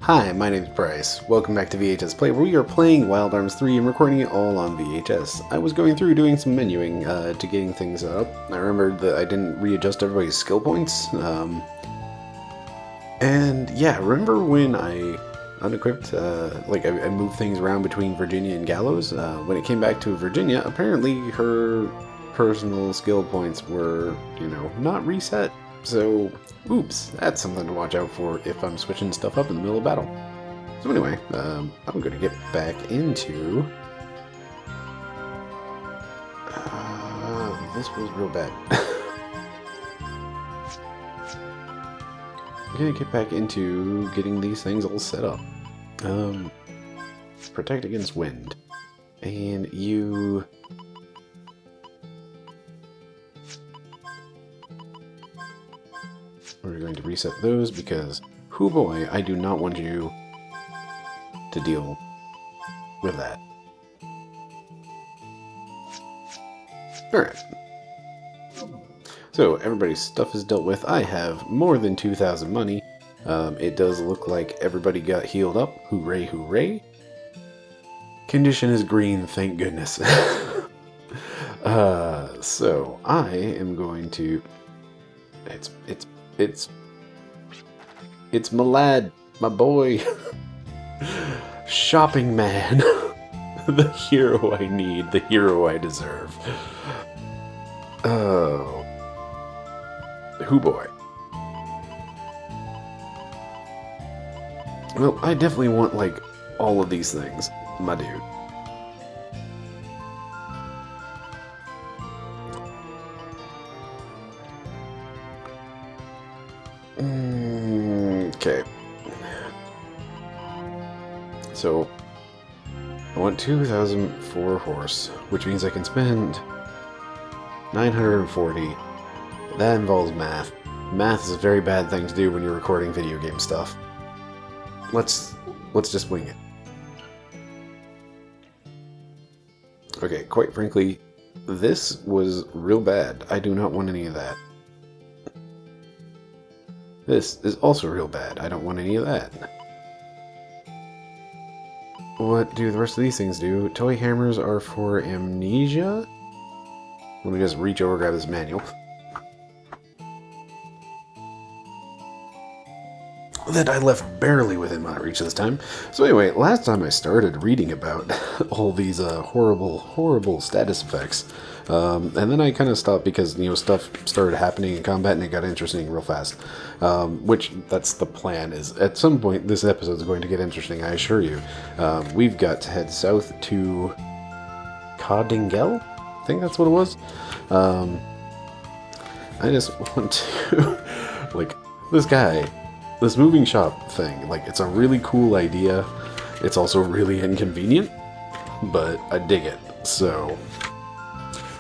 Hi, my name is Bryce. Welcome back to VHS Play, where we are playing Wild Arms 3 and recording it all on VHS. I was going through doing some menuing to getting things up. I remembered that I didn't readjust everybody's skill points. And yeah, remember when I unequipped, I moved things around between Virginia and Gallows? When it came back to Virginia, apparently her personal skill points were, not reset. So, oops, that's something to watch out for if I'm switching stuff up in the middle of battle. So anyway, I'm going to get back into... this was real bad. I'm going to get back into getting these things all set up. Protect against wind. And you... We're going to reset those because, hoo boy, I do not want you to deal with that. Alright. So, everybody's stuff is dealt with. I have more than 2,000 money. It does look like everybody got healed up. Hooray, hooray. Condition is green, thank goodness. So, I am going to... It's my lad, my boy. Shopping man. The hero I need, the hero I deserve. Oh. Hoo boy. Well, I definitely want, all of these things, my dude. Okay. So, I want 2,004 horse, which means I can spend 940. That involves math. Math is a very bad thing to do when you're recording video game stuff. Let's just wing it. Okay, quite frankly, this was real bad. I do not want any of that. This is also real bad. I don't want any of that. What do the rest of these things do? Toy hammers are for amnesia? Let me just reach over and grab this manual. That I left barely within my reach this time. So anyway, last time I started reading about all these horrible status effects. And then I kind of stopped because, stuff started happening in combat and it got interesting real fast. Which, that's the plan, is at some point this episode is going to get interesting, I assure you. We've got to head south to Codingel? I think that's what it was. I just want to... this guy... This moving shop thing, it's a really cool idea. It's also really inconvenient, but I dig it. So,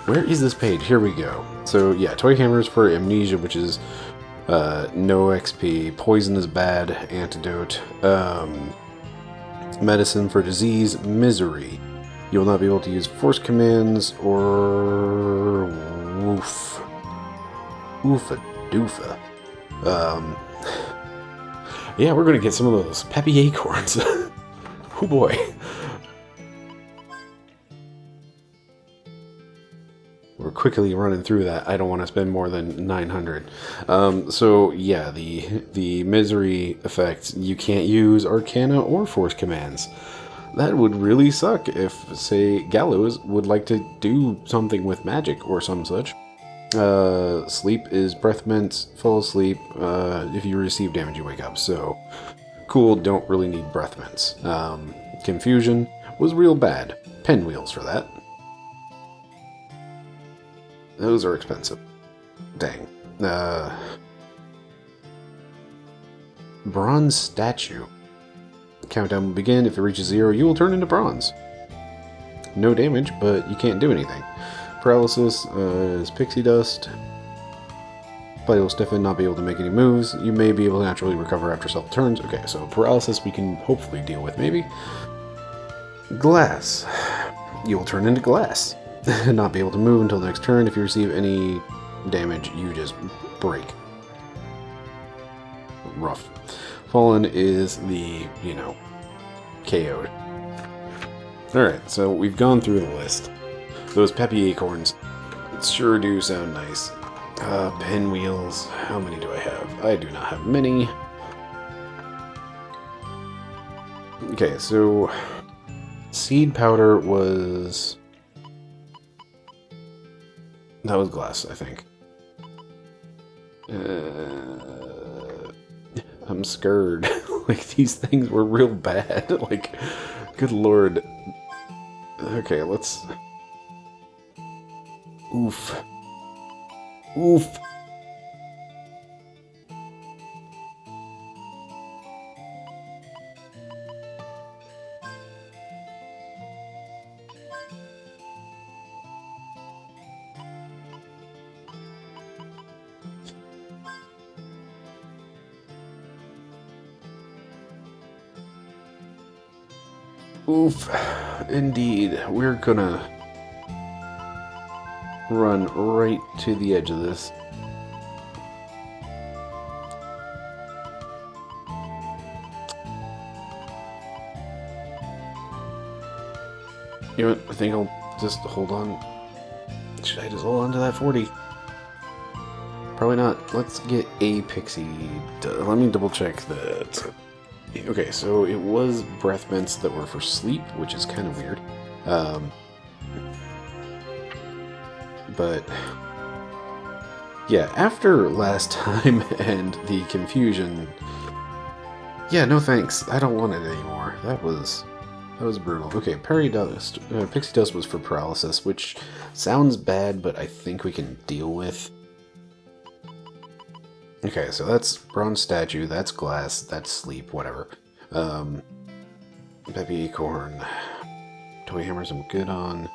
where is this page? Here we go. So, yeah, toy hammers for amnesia, which is no XP. Poison is bad. Antidote. Medicine for disease. Misery. You will not be able to use force commands or... Woof. Oofa doofa. Yeah, we're going to get some of those peppy acorns. Oh boy. We're quickly running through that. I don't want to spend more than 900. So, yeah, the misery effect, you can't use Arcana or Force commands. That would really suck if, say, Gallows would like to do something with magic or some such. Sleep is breath mint, fall asleep, if you receive damage you wake up, so cool, don't really need breath mints. Confusion was real bad. Pinwheels for that. Those are expensive. Dang. Bronze statue. Countdown will begin. If it reaches 0, you will turn into bronze. No damage, but you can't do anything. Paralysis is pixie dust. Body will stiffen, not be able to make any moves. You may be able to naturally recover after several turns. Okay, so paralysis we can hopefully deal with, maybe. Glass. You will turn into glass. Not be able to move until the next turn. If you receive any damage, you just break. Rough. Fallen is the, KO'd. Alright, so we've gone through the list. Those peppy acorns sure do sound nice. Pinwheels. How many do I have? I do not have many. Okay, so seed powder was... That was glass, I think. I'm scared. Like, these things were real bad. Like, good lord. Okay, let's... Oof. Oof. Oof. Indeed. We're gonna run right to the edge of this. You know what? I think I'll just hold on. Should I just hold on to that 40? Probably not. Let's get a pixie. Let me double check that. Okay, so it was breath mints that were for sleep, which is kind of weird. But yeah, after last time and the confusion, yeah, no thanks. I don't want it anymore. That was brutal. Okay, pixie dust was for paralysis, which sounds bad, but I think we can deal with. Okay, so that's bronze statue, that's glass, that's sleep, whatever. Peppy acorn. Toy hammers I'm good on.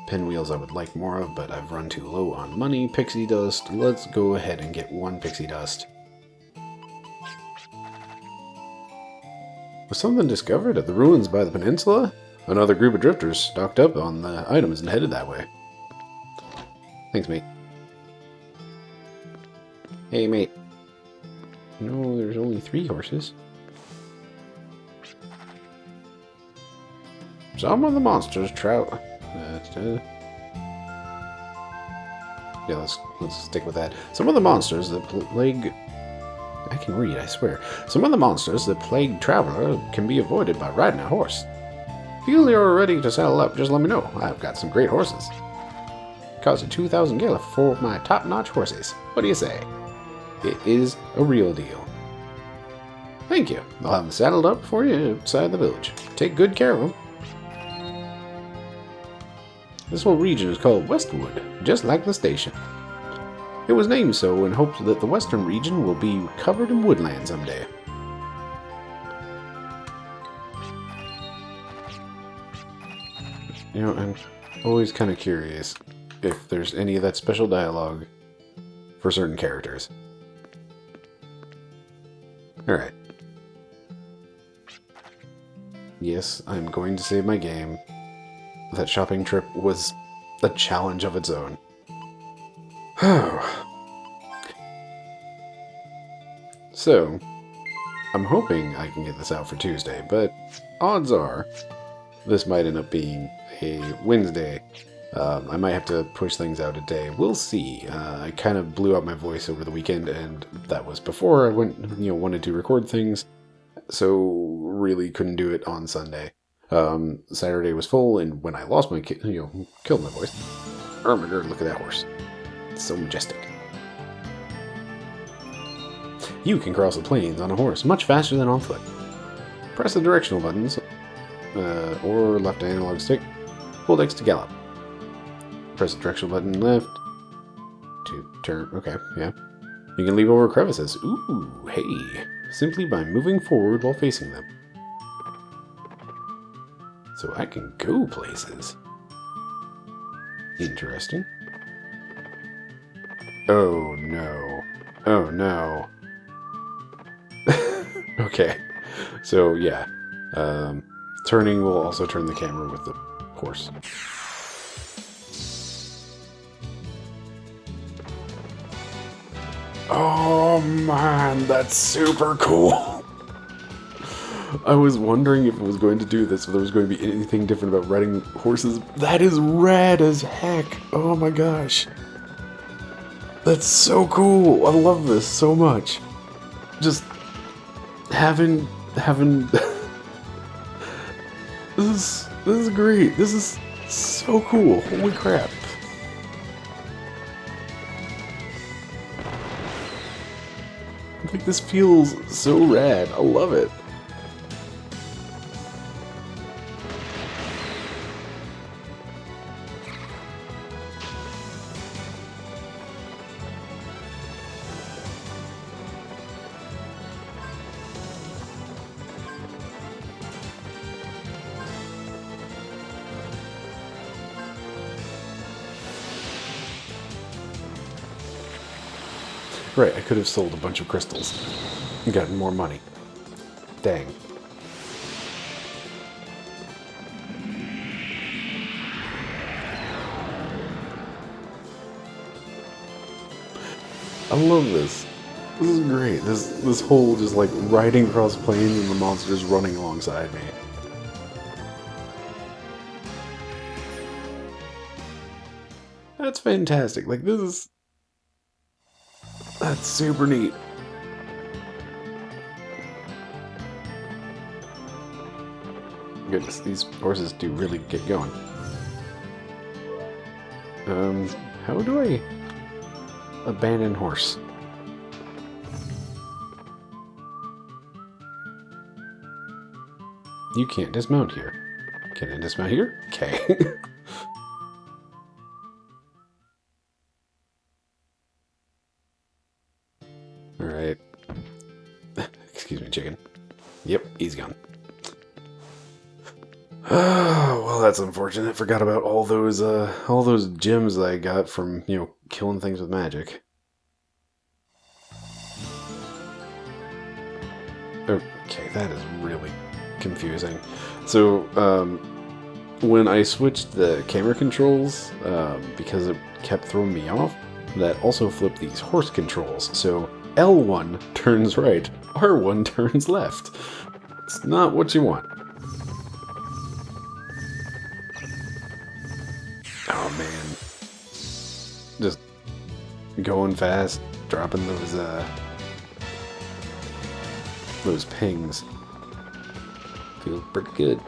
Pinwheels I would like more of, but I've run too low on money. Pixie dust, let's go ahead and get one pixie dust. Was something discovered at the ruins by the peninsula? Another group of drifters stocked up on the items and headed that way. Thanks, mate. Hey, mate. No, there's only 3 horses. Some of the monsters trout. Yeah, let's stick with that. Some of the monsters that plague... I can read, I swear. Some of the monsters that plague traveler can be avoided by riding a horse. Feel you're ready to saddle up, just let me know. I've got some great horses. Cost 2,000 gala for my top-notch horses. What do you say? It is a real deal. Thank you. I'll have them saddled up for you outside the village. Take good care of them. This whole region is called Westwood, just like the station. It was named so in hopes that the western region will be covered in woodland someday. You know, I'm always kind of curious if there's any of that special dialogue for certain characters. Alright. Yes, I'm going to save my game. That shopping trip was a challenge of its own. So, I'm hoping I can get this out for Tuesday, but odds are this might end up being a Wednesday. I might have to push things out a day. We'll see. I kind of blew out my voice over the weekend, and that was before I wanted to record things, so really couldn't do it on Sunday. Saturday was full, and when I lost my killed my voice. Oh my god, look at that horse. It's so majestic. You can cross the plains on a horse much faster than on foot. Press the directional buttons, or left analog stick. Hold X to gallop. Press the directional button left to turn. Okay, yeah. You can leap over crevices. Ooh, hey. Simply by moving forward while facing them. So I can go places. Interesting. Oh no. Oh no. Okay. So yeah. Turning will also turn the camera with the horse. Oh man, that's super cool. I was wondering if it was going to do this, if there was going to be anything different about riding horses. That is rad as heck! Oh my gosh. That's so cool! I love this so much. Just having this is great. This is so cool. Holy crap. Like, this feels so rad. I love it. Right, I could have sold a bunch of crystals and gotten more money. Dang. I love this. This is great. This whole just like riding across plains and the monsters running alongside me. That's fantastic. Like, this is... That's super neat. Goodness, these horses do really get going. How do I abandon horse? You can't dismount here. Can I dismount here? Okay. Alright. Excuse me, chicken. Yep, he's gone. Oh, well, that's unfortunate. Forgot about all those gems I got from, you know, killing things with magic. Okay, that is really confusing. So, when I switched the camera controls, because it kept throwing me off, that also flipped these horse controls. So L1 turns right, R1 turns left. It's not what you want. Oh man. Just going fast, dropping those pings. Feels pretty good.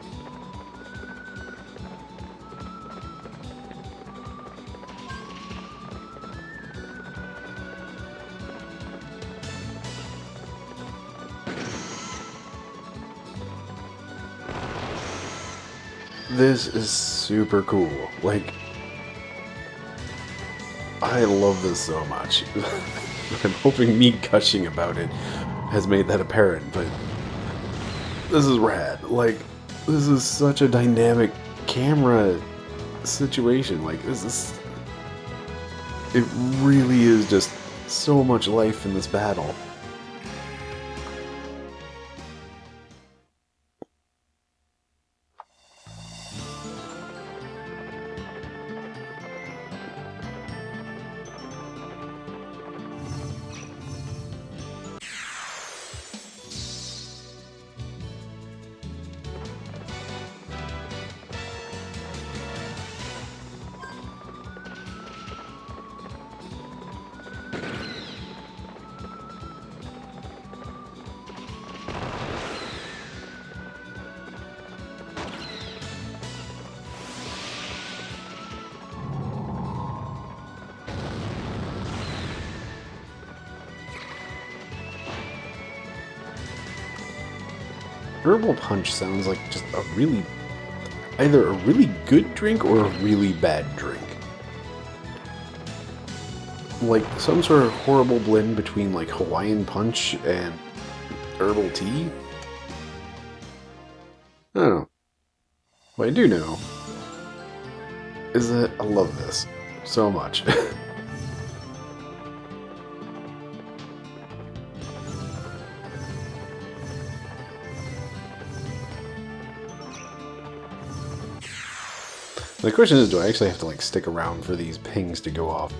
This is super cool. Like, I love this so much. I'm hoping me gushing about it has made that apparent, but this is rad. Like, this is such a dynamic camera situation. Like, this is... It really is just so much life in this battle. Herbal Punch sounds like just a really... either a really good drink or a really bad drink. Like some sort of horrible blend between like Hawaiian Punch and herbal tea? I don't know. What I do know is that I love this so much. The question is, do I actually have to like stick around for these pings to go off?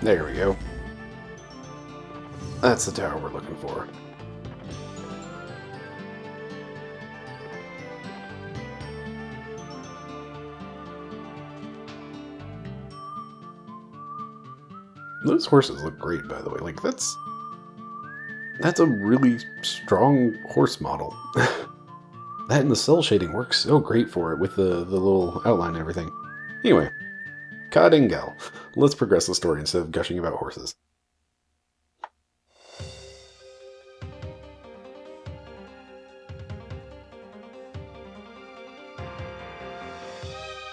There we go. That's the tower we're looking for. Those horses look great, by the way. Like, that's a really strong horse model. That and the cell shading works so great for it with the little outline and everything. Anyway, Kadingal. Let's progress the story instead of gushing about horses.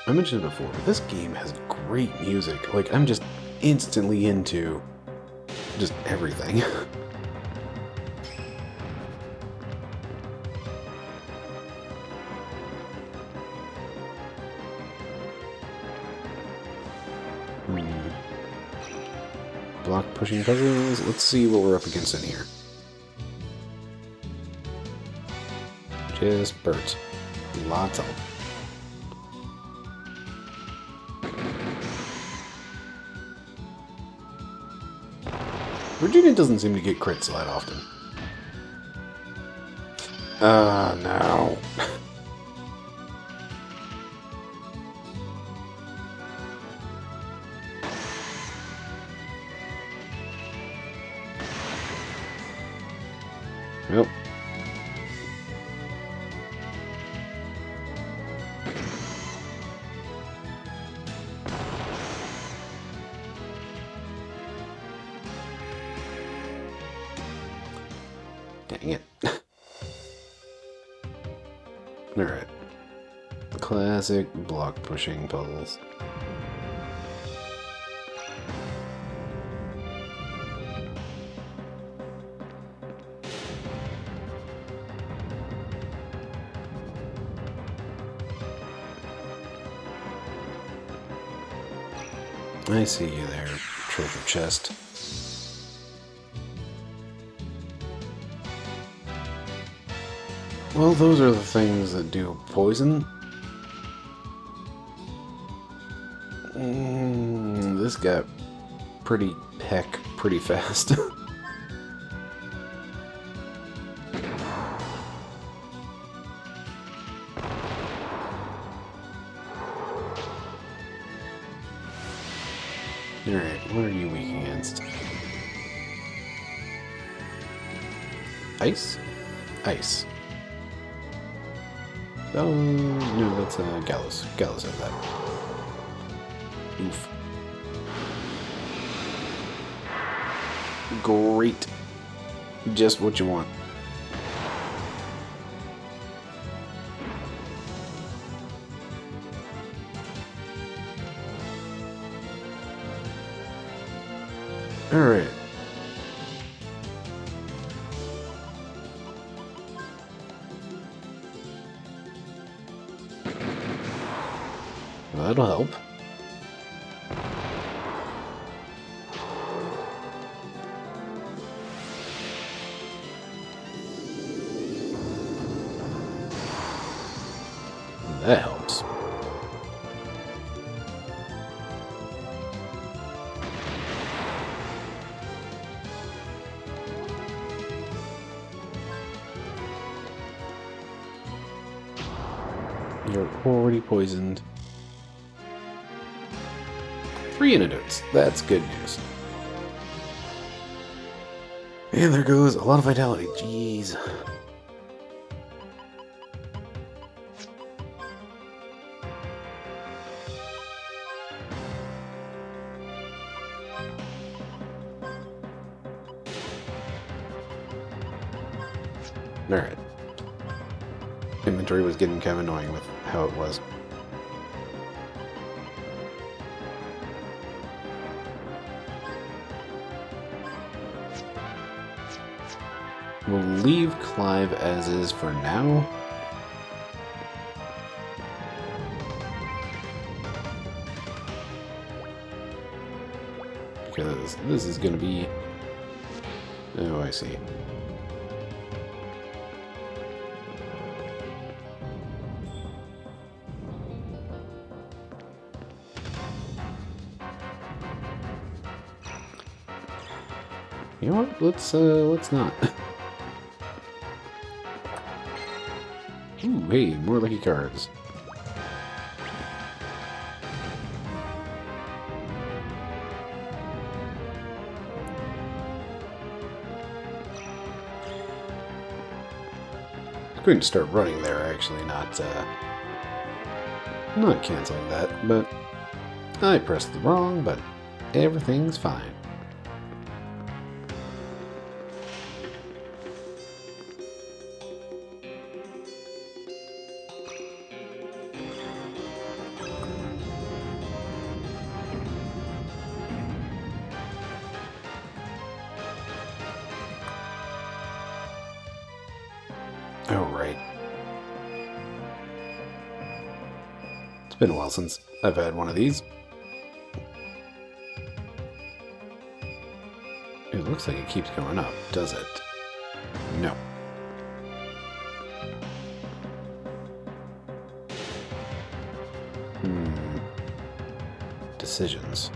I mentioned it before, but this game has great music. Like, I'm just instantly into just everything. Block pushing puzzles. Let's see what we're up against in here. Just birds. Lots of them. Virginia doesn't seem to get crits that often. No. Nope. Dang it. Alright. Classic block pushing puzzles. I see you there, treasure chest. Well, those are the things that do poison. This got pretty fast. Alright, what are you weak against? Ice? Ice. Oh, no, that's Gallows. Gallows has that. Oof. Great. Just what you want. Alright. Well, that'll help. That helps. You're already poisoned. 3 antidotes. That's good news. And there goes a lot of vitality. Jeez. Alright. Inventory was getting kind of annoying with how it was. We'll leave Clive as is for now. Because this is going to be... Oh, I see. You know what? Let's not. Ooh, hey, more lucky cards. I'm going to start running there, actually, not canceling that, but I pressed the wrong button. Everything's fine. Oh, right. It's been a while since I've had one of these. It looks like it keeps going up, does it? No. Decisions.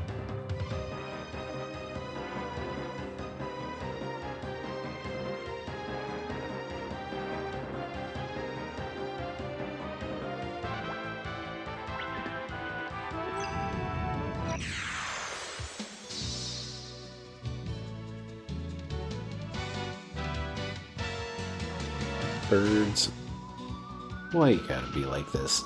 Birds. Why you gotta be like this?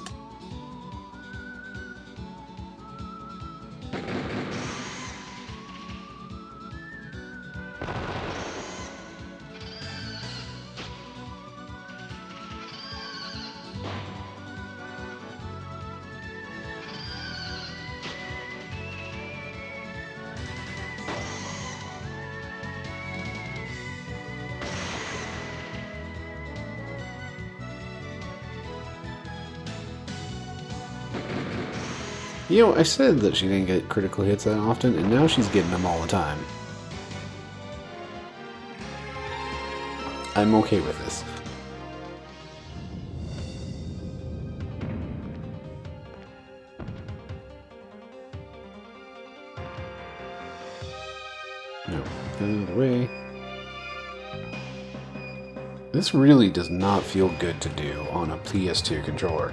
You know, I said that she didn't get critical hits that often, and now she's getting them all the time. I'm okay with this. No, out of the way. This really does not feel good to do on a PS2 controller.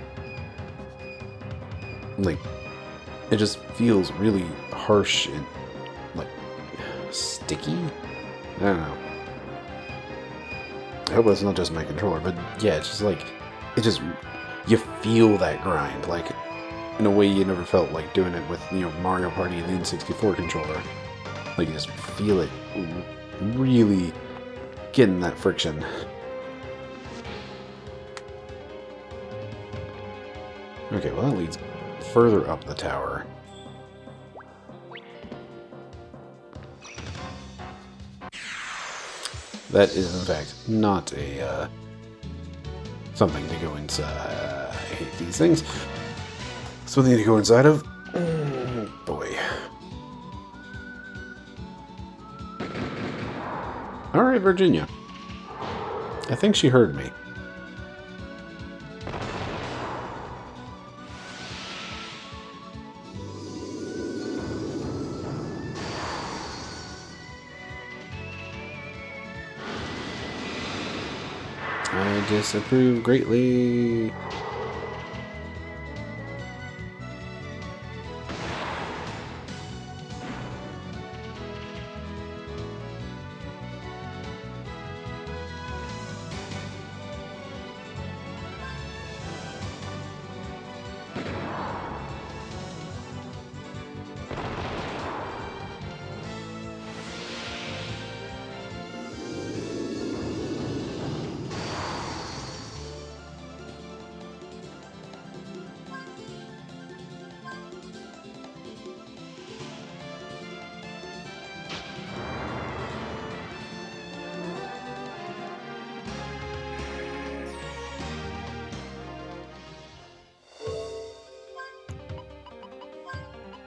Like, it just feels really harsh and, like, sticky? I don't know. I hope it's not just my controller, but yeah, it's just like, you feel that grind, like, in a way you never felt like doing it with, you know, Mario Party and the N64 controller. Like, you just feel it really getting that friction. Okay, well, that leads further up the tower. That is, in fact, not a, something to go inside. I hate these things. Something to go inside of. Oh, boy. Alright, Virginia. I think she heard me. I disapprove greatly.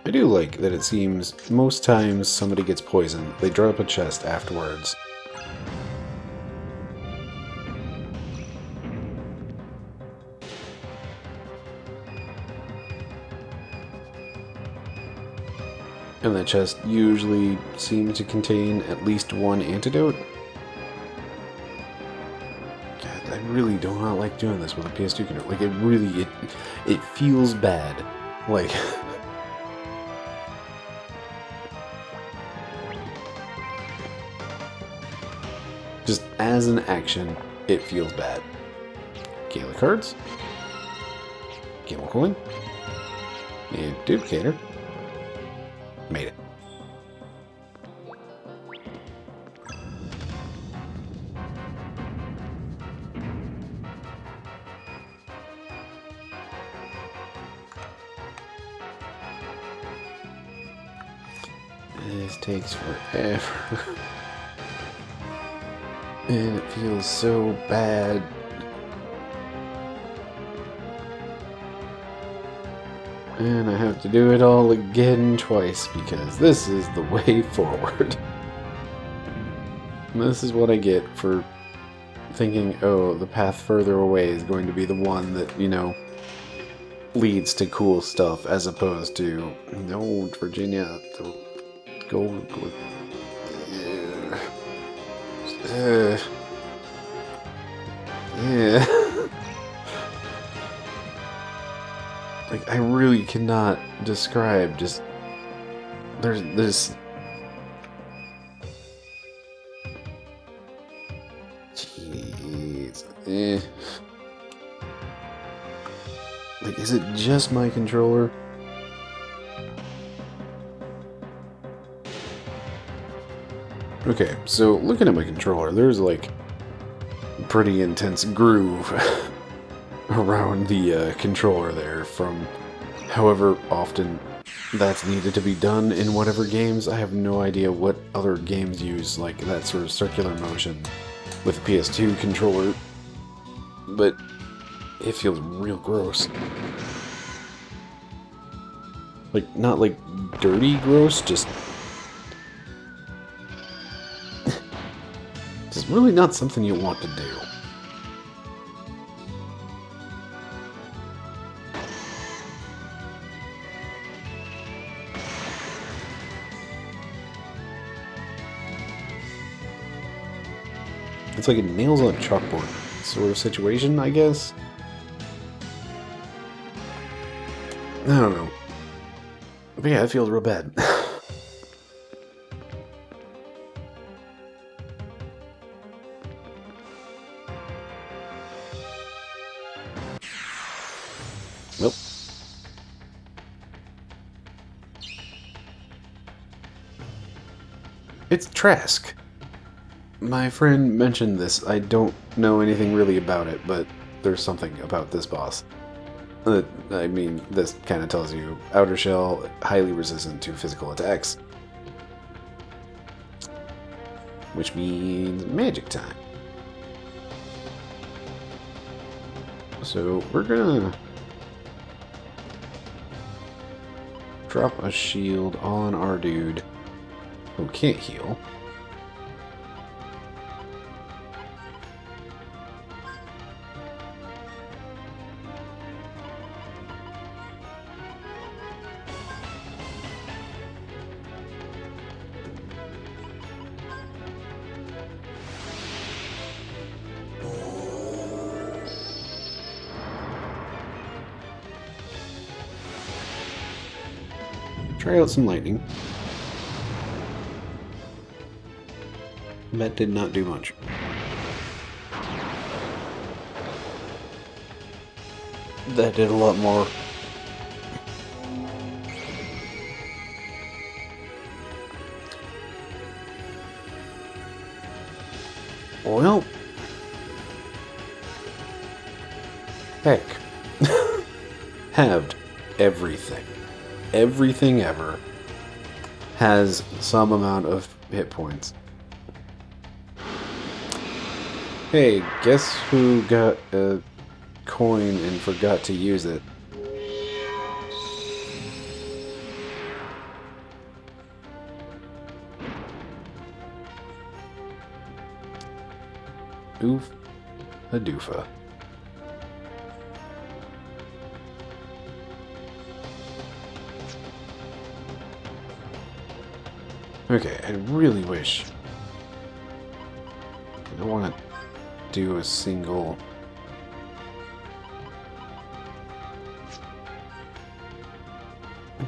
I do like that it seems most times somebody gets poisoned, they draw up a chest afterwards. And that chest usually seems to contain at least one antidote. God, I really do not like doing this with a PS2 controller. Like, it feels bad. Like... just as an action, it feels bad. Gala cards. Gala coin. And duplicator. Made it. This takes forever. And it feels so bad. And I have to do it all again twice because this is the way forward. And this is what I get for thinking, oh, the path further away is going to be the one that, you know, leads to cool stuff, as opposed to, no, Virginia, go. Yeah. Like, I really cannot describe just... There's this... Jeez. Like, is it just my controller? Okay, so looking at my controller, there's like a pretty intense groove around the controller there from however often that's needed to be done in whatever games. I have no idea what other games use like that sort of circular motion with a PS2 controller, but it feels real gross. Like, not like dirty gross, just really not something you want to do. It's like a nails on a chalkboard sort of situation, I guess. I don't know. But yeah, it feels real bad. Nope. It's Trask. My friend mentioned this. I don't know anything really about it, but there's something about this boss. I mean, this kind of tells you outer shell, highly resistant to physical attacks. Which means magic time. So we're gonna drop a shield on our dude who can't heal. Try out some lightning. That did not do much. That did a lot more. Well, heck. Halved everything. Everything ever has some amount of hit points. Hey, guess who got a coin and forgot to use it? Oof, a doofa. Okay, I really wish... I don't want to do a single...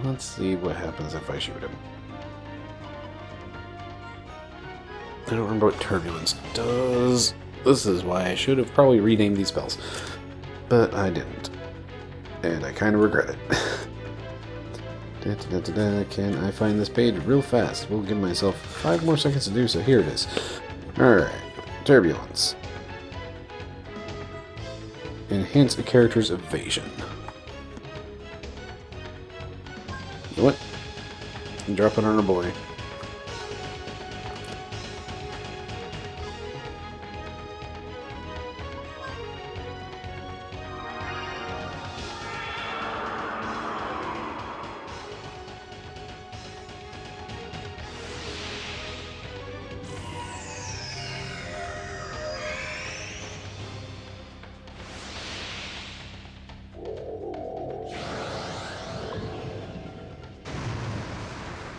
Let's see what happens if I shoot him. I don't remember what Turbulence does. This is why I should have probably renamed these spells. But I didn't. And I kind of regret it. Can I find this page real fast? We'll give myself 5 more seconds to do so. Here it is. Alright. Turbulence. Enhance a character's evasion. You know what? Drop it on our boy.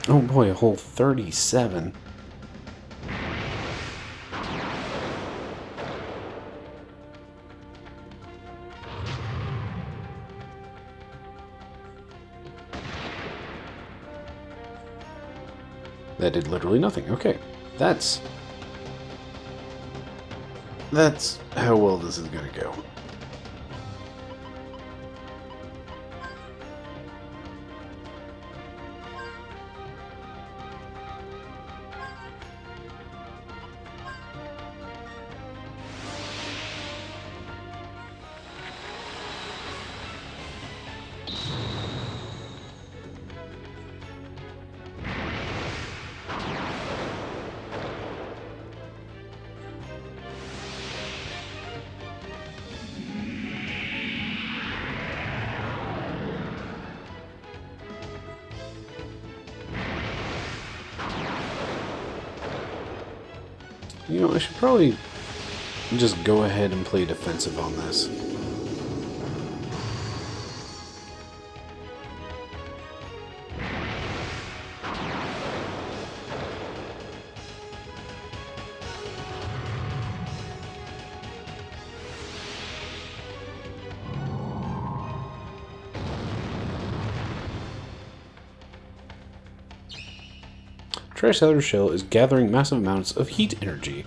Oh boy, a whole 37. That did literally nothing. Okay, that's how well this is gonna go. You know, I should probably just go ahead and play defensive on this. Trask's outer shell is gathering massive amounts of heat energy.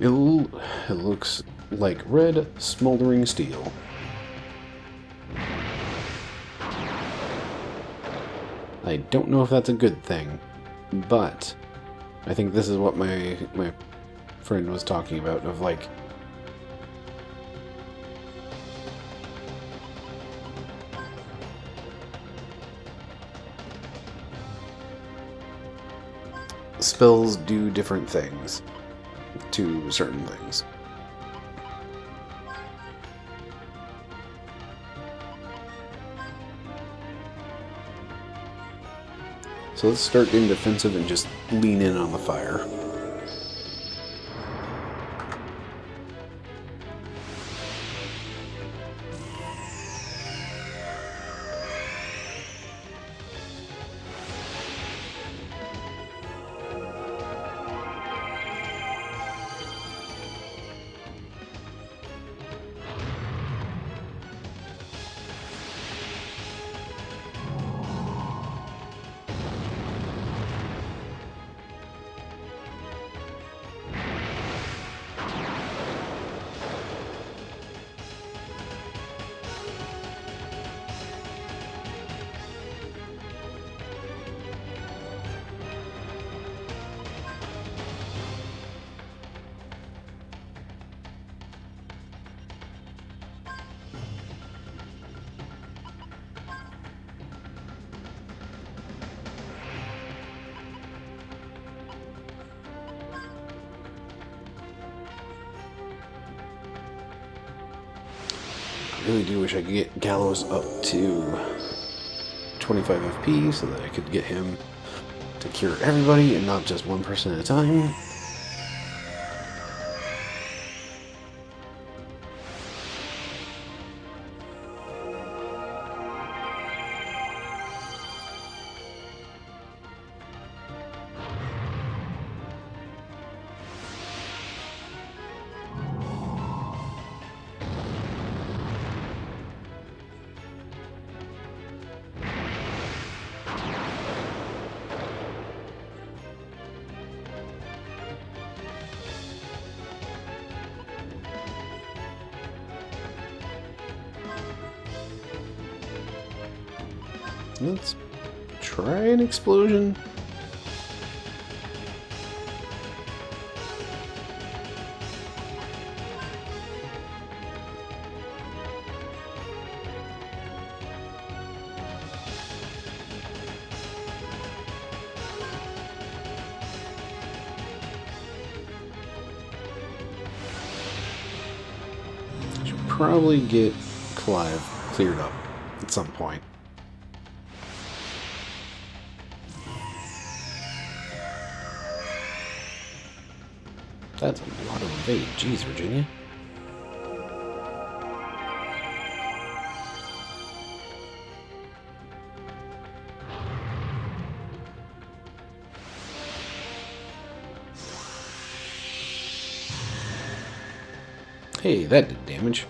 It looks like red, smoldering steel. I don't know if that's a good thing, but I think this is what my friend was talking about, of like... spells do different things to certain things. So let's start getting defensive and just lean in on the fire. I really do wish I could get Gallows up to 25 FP so that I could get him to cure everybody and not just one person at a time. Let's try an explosion. Should probably get Clive cleared up at some point. That's a lot of evade. Jeez, Virginia. Hey, that did damage.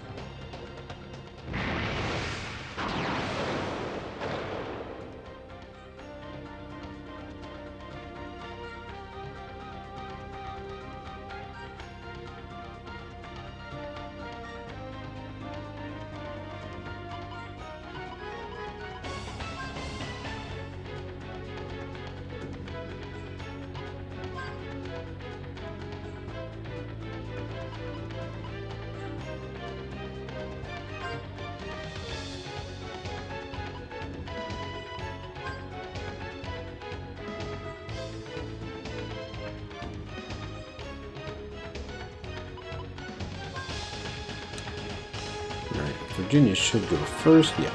Virginia should go first. Yeah.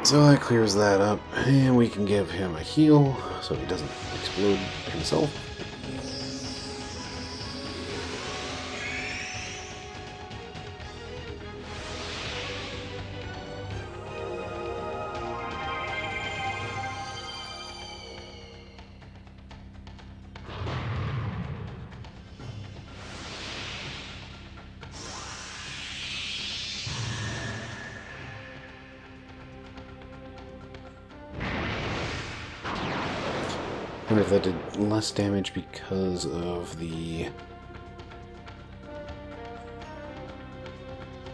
So that clears that up, and we can give him a heal so he doesn't explode himself. I wonder if that did less damage because of the...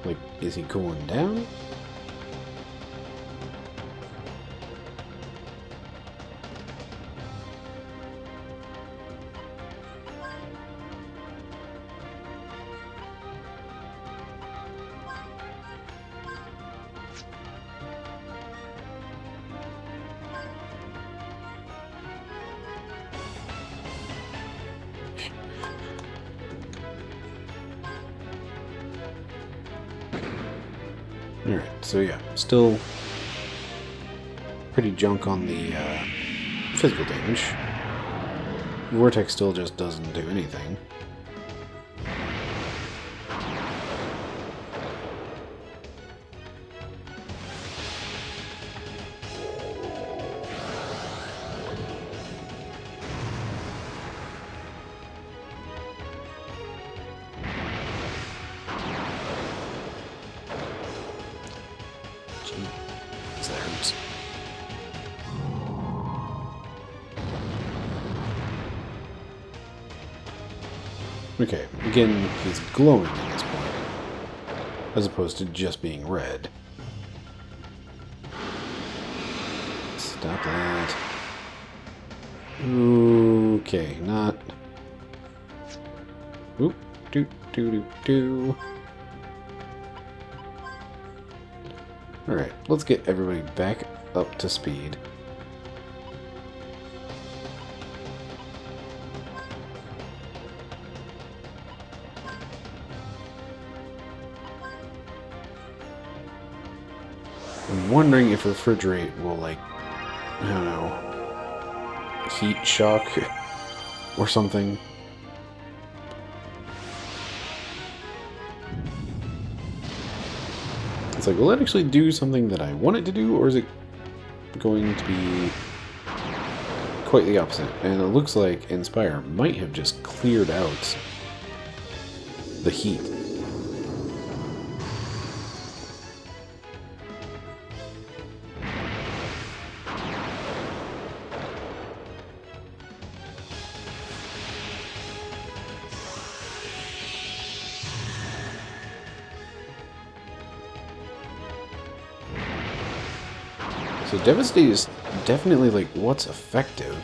Like, is he going down? Alright, so yeah, still pretty junk on the physical damage. Vortex still just doesn't do anything. Okay, again, he's glowing at this point, as opposed to just being red. Stop that. Okay, not... Oop, do. Alright, let's get everybody back up to speed. I'm wondering if refrigerate will, like, I don't know, heat shock or something. It's like, will it actually do something that I want it to do, or is it going to be quite the opposite? And it looks like Inspire might have just cleared out the heat. So Devastate is definitely like what's effective.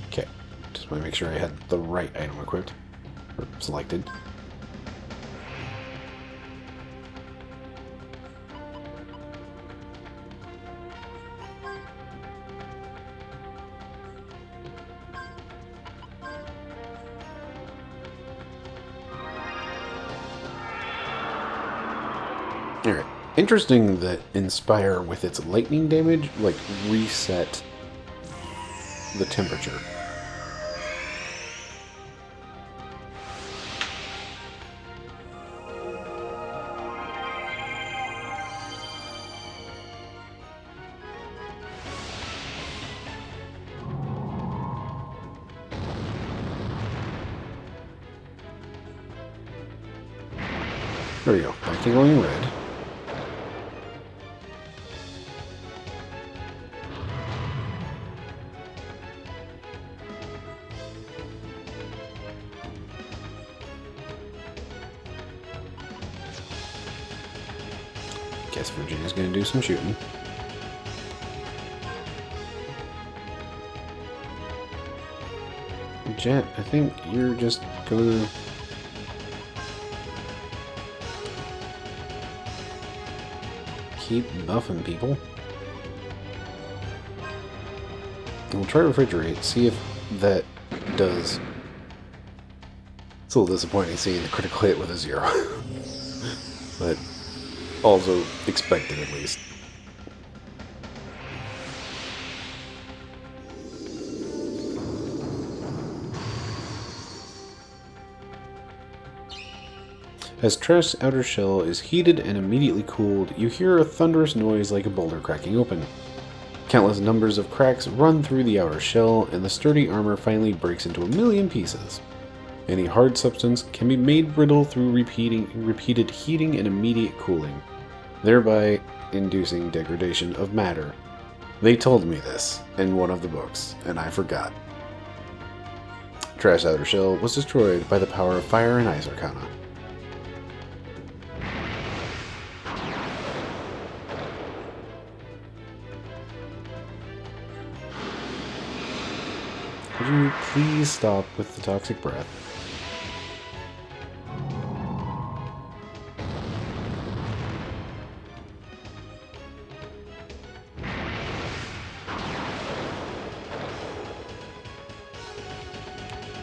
Okay, just want to make sure I had the right item equipped or selected. Alright. Interesting that Inspire, with its lightning damage, like, reset the temperature. There we go. Back to glowing red. Guess Virginia's gonna do some shooting. Jet, I think you're just gonna... keep buffing people. We'll try Refrigerate, see if that does... It's a little disappointing seeing the critical hit with a 0. But also expected at least. As Trask's outer shell is heated and immediately cooled, you hear a thunderous noise like a boulder cracking open. Countless numbers of cracks run through the outer shell, and the sturdy armor finally breaks into a million pieces. Any hard substance can be made brittle through repeated heating and immediate cooling, thereby inducing degradation of matter. They told me this in one of the books, and I forgot. Trask's outer shell was destroyed by the power of fire and ice arcana. Could you please stop with the toxic breath?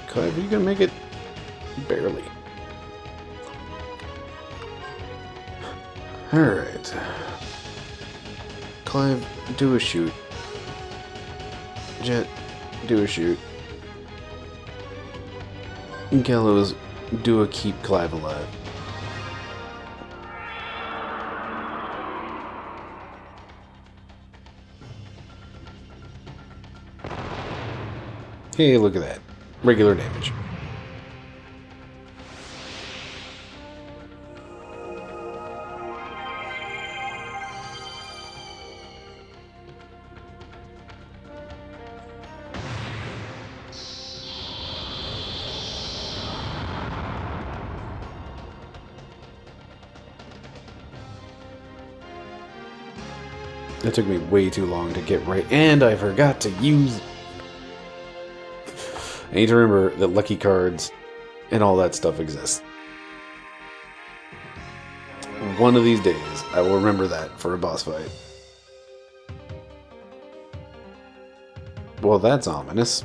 Clive, are you gonna make it? Barely. Alright. Clive, do a shoot. Jet, do a shoot. Gallows, do a keep Clive alive. Hey, look at that. Regular damage. That took me way too long to get right, and I forgot to use... I need to remember that lucky cards and all that stuff exist. One of these days, I will remember that for a boss fight. Well, that's ominous.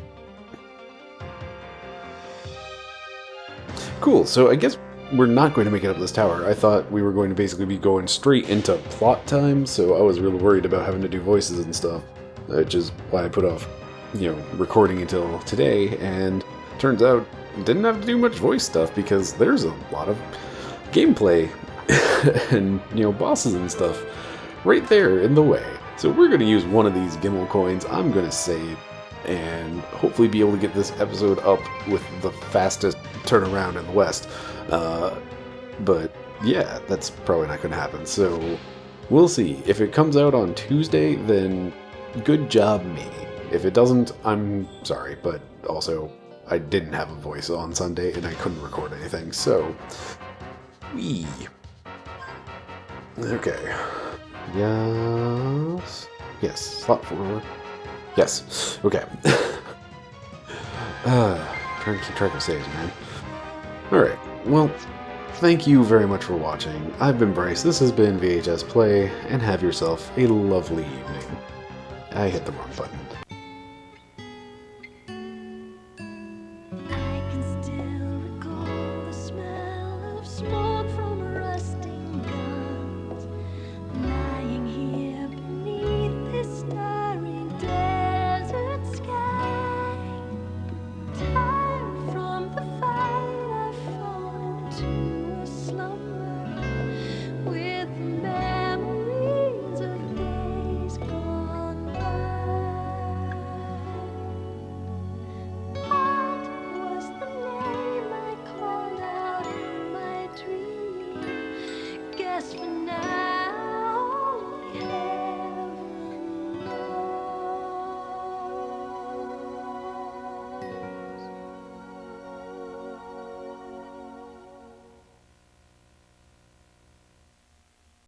Cool, so I guess we're not going to make it up this tower. I thought we were going to basically be going straight into plot time, so I was really worried about having to do voices and stuff, which is why I put off, recording until today, and turns out didn't have to do much voice stuff because there's a lot of gameplay and, bosses and stuff right there in the way. So we're going to use one of these Gimel coins. I'm going to save and hopefully be able to get this episode up with the fastest turnaround in the West. But yeah, that's probably not going to happen. So We'll see. If it comes out on Tuesday, then good job me. If it doesn't, I'm sorry, but also I didn't have a voice on Sunday and I couldn't record anything, so... Wee. Okay. Yes. Yes. Slot 4. Yes. Okay. Trying to keep track of saves, man. Alright. Well, thank you very much for watching. I've been Bryce, this has been VHS Play, and have yourself a lovely evening. I hit the wrong button.